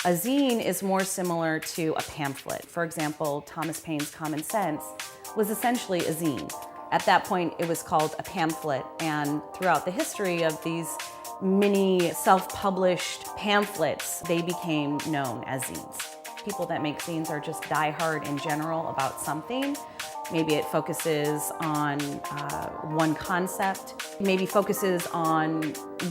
A zine is more similar to a pamphlet. For example, Thomas Paine's Common Sense was essentially a zine. At that point, it was called a pamphlet, and throughout the history of these mini self-published pamphlets, they became known as zines. People that make zines are just diehard in general about something. Maybe it focuses on one concept, maybe focuses on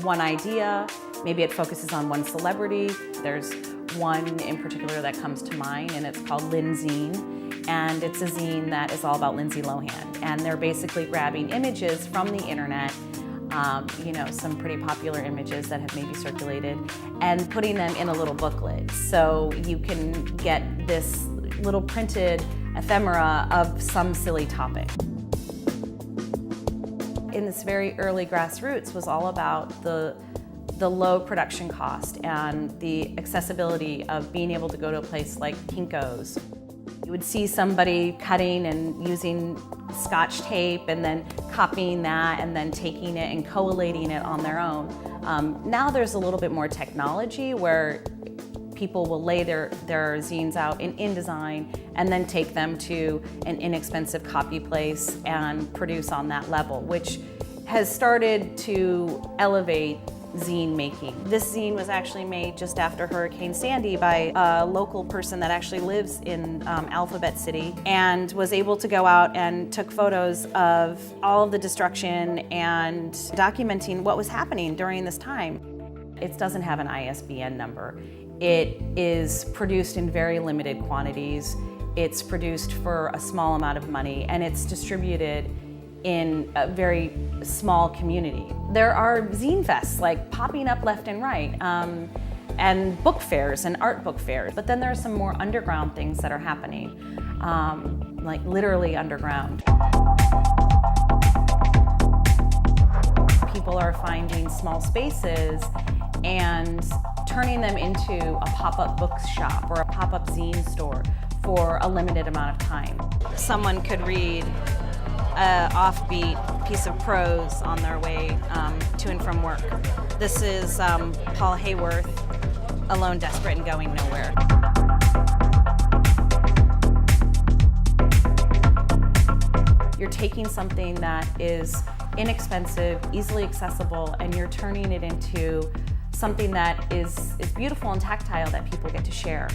one idea, maybe it focuses on one celebrity. There's one in particular that comes to mind, and it's called Lindzine, and it's a zine that is all about Lindsay Lohan. And they're basically grabbing images from the internet, some pretty popular images that have maybe circulated, and putting them in a little booklet. So you can get this little printed ephemera of some silly topic. In this very early grassroots was all about the low production cost and the accessibility of being able to go to a place like Kinko's. You would see somebody cutting and using Scotch tape and then copying that and then taking it and collating it on their own. Now there's a little bit more technology where people will lay their zines out in InDesign and then take them to an inexpensive copy place and produce on that level, which has started to elevate zine making. This zine was actually made just after Hurricane Sandy by a local person that actually lives in Alphabet City, and was able to go out and took photos of all of the destruction and documenting what was happening during this time. It doesn't have an ISBN number. It is produced in very limited quantities. It's produced for a small amount of money, and it's distributed in a very small community. There are zine fests like popping up left and right, and book fairs and art book fairs. But then there are some more underground things that are happening, like literally underground. People are finding small spaces and turning them into a pop-up bookshop or a pop-up zine store for a limited amount of time. Someone could read an offbeat piece of prose on their way to and from work. This is Paul Hayworth, Alone, Desperate, and Going Nowhere. You're taking something that is inexpensive, easily accessible, and you're turning it into something that is beautiful and tactile that people get to share.